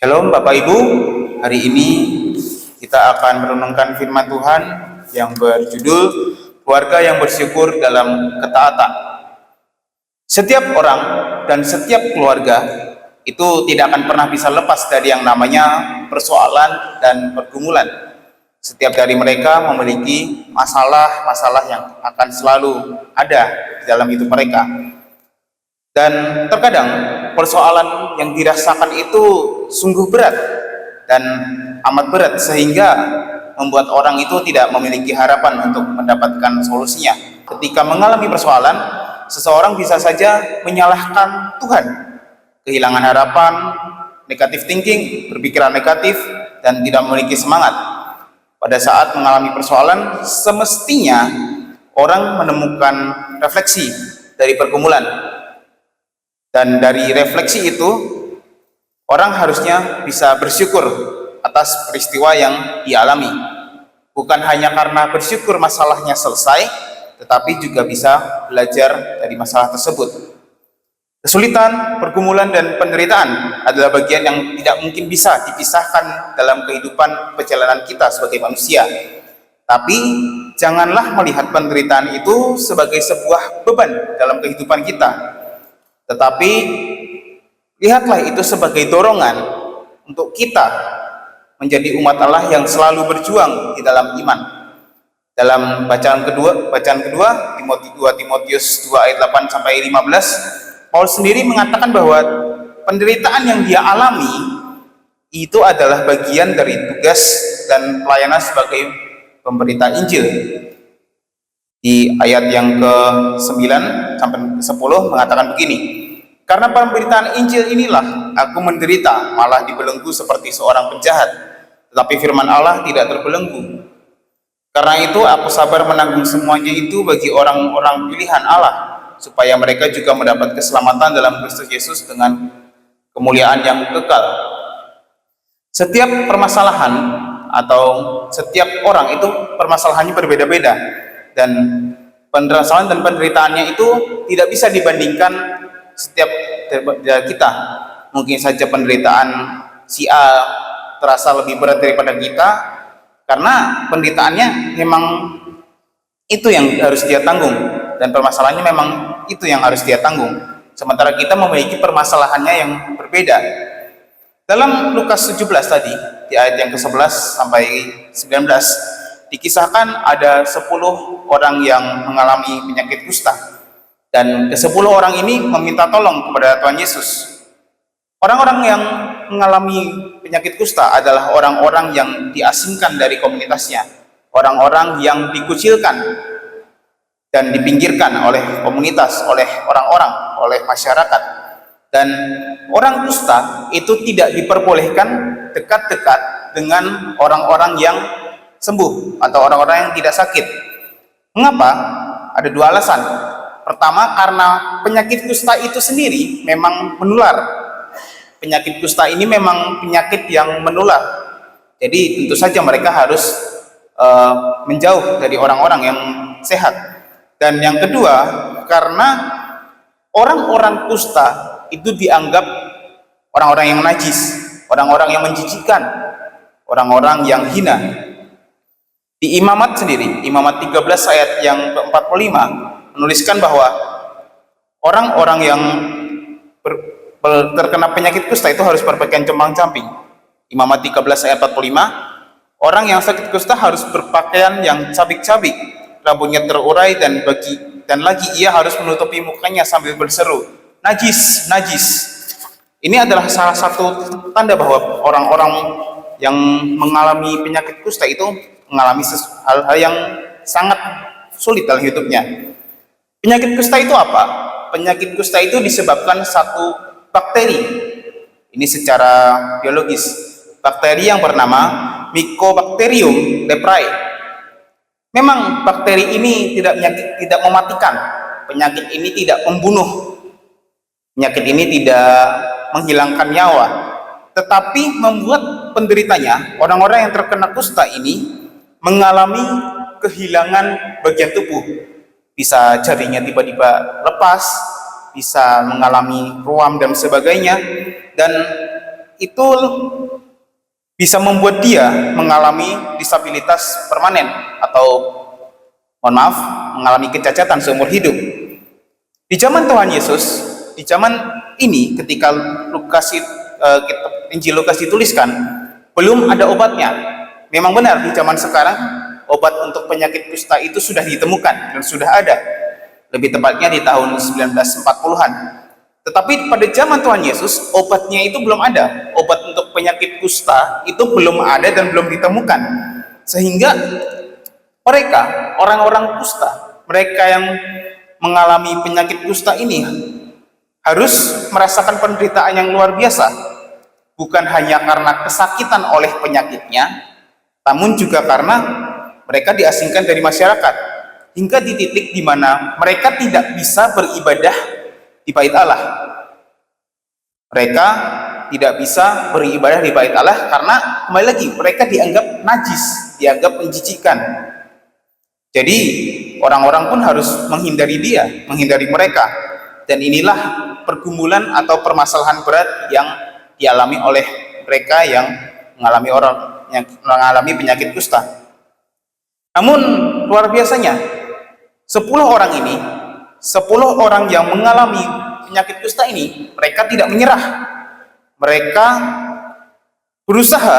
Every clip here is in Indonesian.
Shalom Bapak Ibu, hari ini kita akan merenungkan firman Tuhan yang berjudul Keluarga yang Bersyukur dalam Ketaatan. Setiap orang dan setiap keluarga itu tidak akan pernah bisa lepas dari yang namanya persoalan dan pergumulan. Setiap dari mereka memiliki masalah-masalah yang akan selalu ada di dalam hidup mereka. Dan terkadang persoalan yang dirasakan itu sungguh berat dan amat berat sehingga membuat orang itu tidak memiliki harapan untuk mendapatkan solusinya. Ketika mengalami persoalan, seseorang bisa saja menyalahkan Tuhan, kehilangan harapan, negatif thinking, berpikiran negatif, dan tidak memiliki semangat. Pada saat mengalami persoalan, semestinya orang menemukan refleksi dari pergumulan. Dan dari refleksi itu, orang harusnya bisa bersyukur atas peristiwa yang dialami. Bukan hanya karena bersyukur masalahnya selesai, tetapi juga bisa belajar dari masalah tersebut. Kesulitan, pergumulan, dan penderitaan adalah bagian yang tidak mungkin bisa dipisahkan dalam kehidupan perjalanan kita sebagai manusia. Tapi, janganlah melihat penderitaan itu sebagai sebuah beban dalam kehidupan kita. Tetapi lihatlah itu sebagai dorongan untuk kita menjadi umat Allah yang selalu berjuang di dalam iman. Dalam bacaan kedua 2 Timotius 2 ayat 8 sampai 15, Paulus sendiri mengatakan bahwa penderitaan yang dia alami itu adalah bagian dari tugas dan pelayanan sebagai pemberita Injil. Di ayat yang ke-9 sampai ke-10 mengatakan begini, karena pemberitaan Injil inilah aku menderita, malah dibelenggu seperti seorang penjahat. Tetapi firman Allah tidak terbelenggu. Karena itu aku sabar menanggung semuanya itu bagi orang-orang pilihan Allah, supaya mereka juga mendapat keselamatan dalam Kristus Yesus dengan kemuliaan yang kekal. Setiap permasalahan atau setiap orang itu permasalahannya berbeda-beda, dan permasalahan dan penderitaannya itu tidak bisa dibandingkan setiap dari kita. Mungkin saja penderitaan si A terasa lebih berat daripada kita karena penderitaannya memang itu yang harus dia tanggung, dan permasalahannya memang itu yang harus dia tanggung, sementara kita memiliki permasalahannya yang berbeda. Dalam Lukas 17 tadi, di ayat yang ke-11 sampai 19, dikisahkan ada 10 orang yang mengalami penyakit kusta, dan ke-10 orang ini meminta tolong kepada Tuhan Yesus. Orang-orang yang mengalami penyakit kusta adalah orang-orang yang diasingkan dari komunitasnya, orang-orang yang dikucilkan dan dipinggirkan oleh komunitas, oleh orang-orang, oleh masyarakat. Dan orang kusta itu tidak diperbolehkan dekat-dekat dengan orang-orang yang sembuh atau orang-orang yang tidak sakit. Mengapa? Ada dua alasan. Pertama, karena penyakit kusta itu sendiri memang menular. Penyakit kusta ini memang penyakit yang menular. Jadi tentu saja mereka harus menjauh dari orang-orang yang sehat. Dan yang kedua, karena orang-orang kusta itu dianggap orang-orang yang najis, orang-orang yang menjijikkan, orang-orang yang hina. Di Imamat sendiri, Imamat 13 ayat yang ke-45 menuliskan bahwa orang-orang yang terkena penyakit kusta itu harus berpakaian compang-camping. Imamat 13 ayat 45, orang yang sakit kusta harus berpakaian yang cabik-cabik, rambutnya terurai, dan lagi ia harus menutupi mukanya sambil berseru, najis, najis. Ini adalah salah satu tanda bahwa orang-orang yang mengalami penyakit kusta itu mengalami hal-hal yang sangat sulit dalam hidupnya. Penyakit kusta itu apa? Penyakit kusta itu disebabkan satu bakteri. Ini secara biologis. Bakteri yang bernama Mycobacterium leprae. Memang bakteri ini tidak mematikan. Penyakit ini tidak membunuh. Penyakit ini tidak menghilangkan nyawa, tetapi membuat penderitanya, orang-orang yang terkena kusta ini, mengalami kehilangan bagian tubuh. Bisa jarinya tiba-tiba lepas, bisa mengalami ruam dan sebagainya, dan itu bisa membuat dia mengalami disabilitas permanen atau mohon maaf, mengalami kecacatan seumur hidup. Di zaman Tuhan Yesus, di zaman ini ketika Injil Lukas dituliskan, belum ada obatnya. Memang benar di zaman sekarang obat untuk penyakit kusta itu sudah ditemukan dan sudah ada. Lebih tepatnya di tahun 1940-an. Tetapi pada zaman Tuhan Yesus, obatnya itu belum ada. Obat untuk penyakit kusta itu belum ada dan belum ditemukan. Sehingga mereka, orang-orang kusta, mereka yang mengalami penyakit kusta ini harus merasakan penderitaan yang luar biasa. Bukan hanya karena kesakitan oleh penyakitnya, namun juga karena mereka diasingkan dari masyarakat. Hingga di titik di mana mereka tidak bisa beribadah di bait Allah. Mereka tidak bisa beribadah di bait Allah karena kembali lagi mereka dianggap najis, dianggap menjijikkan. Jadi orang-orang pun harus menghindari dia, menghindari mereka. Dan inilah pergumulan atau permasalahan berat yang dialami oleh mereka yang mengalami penyakit kusta. Namun luar biasanya 10 orang yang mengalami penyakit kusta ini, mereka tidak menyerah. Mereka berusaha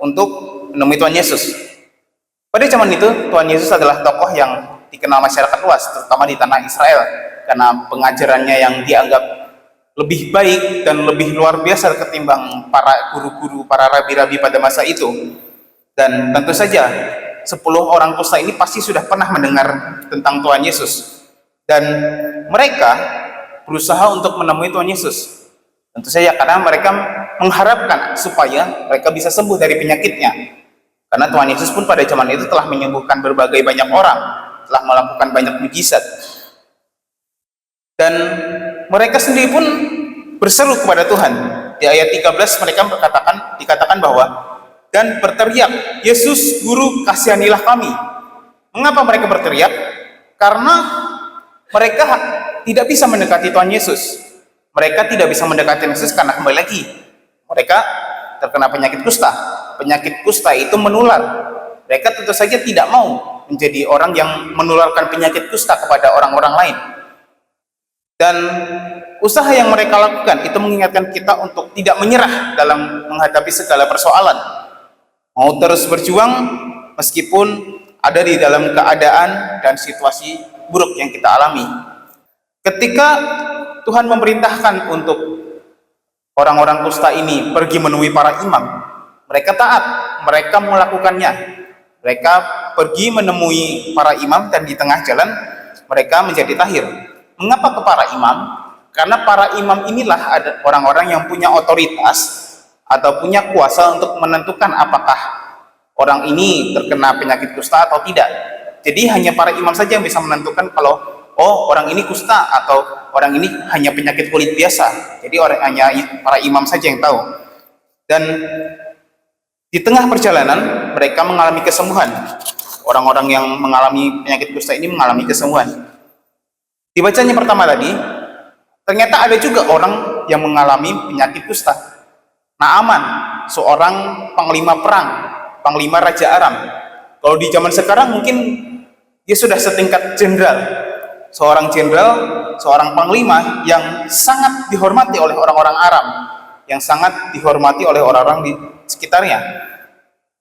untuk menemui Tuhan Yesus. Pada zaman itu, Tuhan Yesus adalah tokoh yang dikenal masyarakat luas, terutama di tanah Israel, karena pengajarannya yang dianggap lebih baik dan lebih luar biasa ketimbang para guru-guru, para rabi-rabi pada masa itu. Dan tentu saja 10 orang kusta ini pasti sudah pernah mendengar tentang Tuhan Yesus, dan mereka berusaha untuk menemui Tuhan Yesus. Tentu saja karena mereka mengharapkan supaya mereka bisa sembuh dari penyakitnya, karena Tuhan Yesus pun pada zaman itu telah menyembuhkan berbagai banyak orang, telah melakukan banyak mujizat. Dan mereka sendiri pun berseru kepada Tuhan. Di ayat 13 mereka dikatakan bahwa dan berteriak, Yesus Guru, kasihanilah kami. Mengapa mereka berteriak? Karena mereka tidak bisa mendekati Tuhan Yesus. Mereka tidak bisa mendekati Yesus karena kembali lagi mereka terkena penyakit kusta. Penyakit kusta itu menular. Mereka tentu saja tidak mau menjadi orang yang menularkan penyakit kusta kepada orang-orang lain. Dan usaha yang mereka lakukan itu mengingatkan kita untuk tidak menyerah dalam menghadapi segala persoalan. Mau terus berjuang meskipun ada di dalam keadaan dan situasi buruk yang kita alami. Ketika Tuhan memerintahkan untuk orang-orang kusta ini pergi menemui para imam, mereka taat, mereka melakukannya. Mereka pergi menemui para imam dan di tengah jalan mereka menjadi tahir. Mengapa ke para imam? Karena para imam inilah ada orang-orang yang punya otoritas atau punya kuasa untuk menentukan apakah orang ini terkena penyakit kusta atau tidak. Jadi hanya para imam saja yang bisa menentukan kalau orang ini kusta atau orang ini hanya penyakit kulit biasa. Jadi hanya para imam saja yang tahu. Dan di tengah perjalanan mereka mengalami kesembuhan. Orang-orang yang mengalami penyakit kusta ini mengalami kesembuhan. Dibacanya pertama tadi, ternyata ada juga orang yang mengalami penyakit kusta. Naaman, seorang panglima perang, panglima Raja Aram. Kalau di zaman sekarang mungkin dia sudah setingkat jenderal. Seorang jenderal, seorang panglima yang sangat dihormati oleh orang-orang Aram, yang sangat dihormati oleh orang-orang di sekitarnya.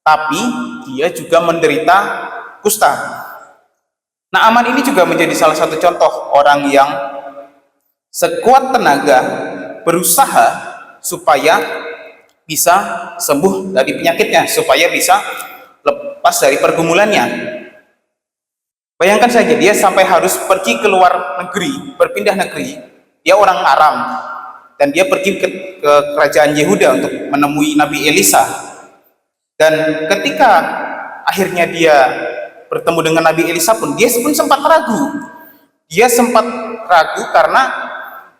Tapi dia juga menderita kusta. Naaman ini juga menjadi salah satu contoh orang yang sekuat tenaga berusaha supaya bisa sembuh dari penyakitnya, supaya bisa lepas dari pergumulannya. Bayangkan saja dia sampai harus pergi ke luar negeri, berpindah negeri. Dia orang Aram dan dia pergi ke kerajaan Yehuda untuk menemui Nabi Elisa. Dan ketika akhirnya dia bertemu dengan Nabi Elisa pun, dia pun sempat ragu. Dia sempat ragu karena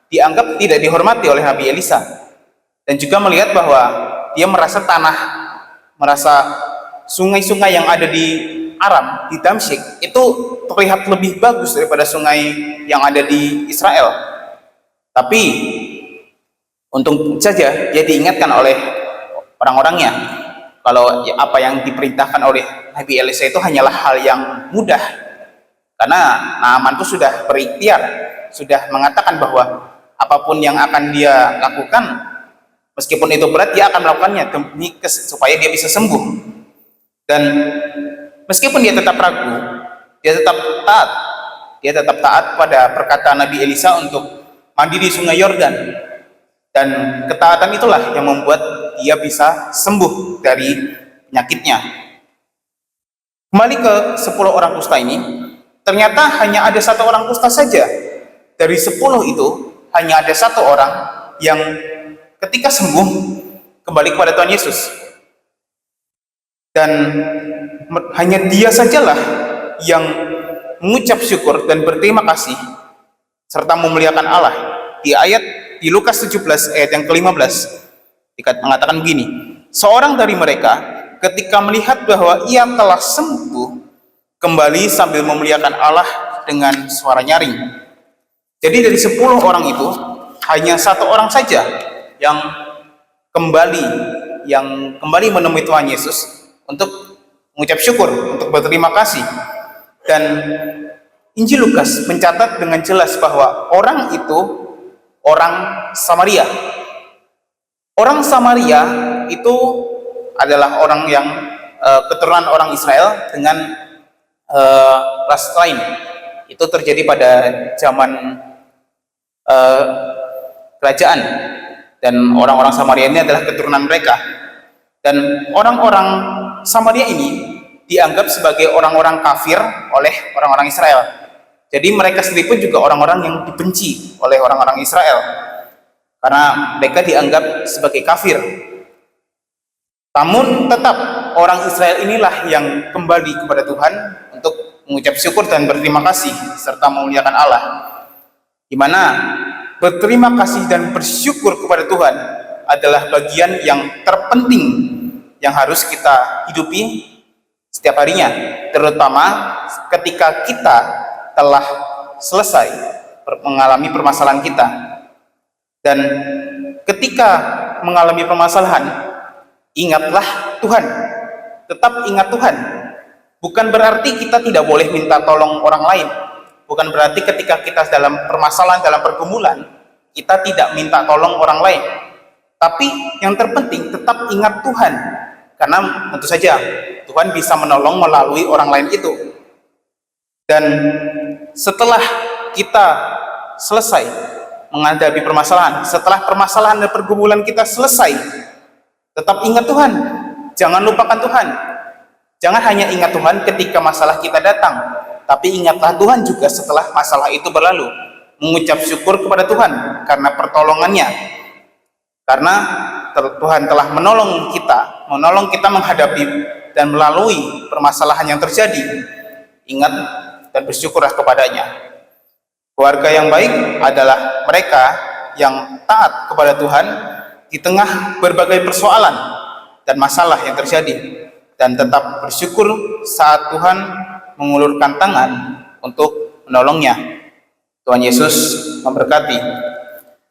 dianggap tidak dihormati oleh Nabi Elisa. Dan juga melihat bahwa dia merasa sungai-sungai yang ada di Aram, di Damsyik, itu terlihat lebih bagus daripada sungai yang ada di Israel. Tapi Untung saja dia diingatkan oleh orang-orangnya kalau apa yang diperintahkan oleh Nabi Elisa itu hanyalah hal yang mudah, karena Naaman itu sudah berikhtiar, sudah mengatakan bahwa apapun yang akan dia lakukan, meskipun itu berat, dia akan melakukannya demi supaya dia bisa sembuh. Dan meskipun dia tetap ragu, dia tetap taat. Dia tetap taat pada perkataan Nabi Elisa untuk mandi di Sungai Yordan. Dan ketaatan itulah yang membuat dia bisa sembuh dari penyakitnya. Kembali ke 10 orang kusta ini, ternyata hanya ada 1 orang kusta saja. Dari 10 itu, hanya ada 1 orang yang ketika sembuh kembali kepada Tuhan Yesus. Dan hanya dia sajalah yang mengucap syukur dan berterima kasih serta memuliakan Allah. Di Lukas 17 ayat yang ke-15 mengatakan begini, seorang dari mereka ketika melihat bahwa ia telah sembuh kembali sambil memuliakan Allah dengan suara nyaring. Jadi dari 10 orang itu hanya 1 orang saja yang kembali menemui Tuhan Yesus untuk mengucap syukur, untuk berterima kasih. Dan Injil Lukas mencatat dengan jelas bahwa orang itu orang Samaria. Orang Samaria itu adalah orang yang keturunan orang Israel dengan ras lain. Itu terjadi pada zaman kerajaan, dan orang-orang Samaria ini adalah keturunan mereka. Dan orang-orang Samaria ini dianggap sebagai orang-orang kafir oleh orang-orang Israel. Jadi mereka sendiri pun juga orang-orang yang dibenci oleh orang-orang Israel, karena mereka dianggap sebagai kafir. Namun tetap orang Israel inilah yang kembali kepada Tuhan untuk mengucap syukur dan berterima kasih serta memuliakan Allah, di mana berterima kasih dan bersyukur kepada Tuhan adalah bagian yang terpenting yang harus kita hidupi setiap harinya, terutama ketika kita telah selesai mengalami permasalahan kita. Dan ketika mengalami permasalahan, ingatlah Tuhan, tetap ingat Tuhan. Bukan berarti kita tidak boleh minta tolong orang lain, bukan berarti ketika kita dalam permasalahan, dalam pergumulan, kita tidak minta tolong orang lain. Tapi yang terpenting tetap ingat Tuhan, karena tentu saja Tuhan bisa menolong melalui orang lain itu. Dan setelah kita selesai menghadapi permasalahan, setelah permasalahan dan pergumulan kita selesai, tetap ingat Tuhan, jangan lupakan Tuhan. Jangan hanya ingat Tuhan ketika masalah kita datang, tapi ingatlah Tuhan juga setelah masalah itu berlalu. Mengucap syukur kepada Tuhan karena pertolongannya, karena Tuhan telah menolong kita menghadapi dan melalui permasalahan yang terjadi. Ingat dan bersyukurlah kepadanya. Keluarga yang baik adalah mereka yang taat kepada Tuhan di tengah berbagai persoalan dan masalah yang terjadi, dan tetap bersyukur saat Tuhan mengulurkan tangan untuk menolongnya. Tuhan Yesus memberkati.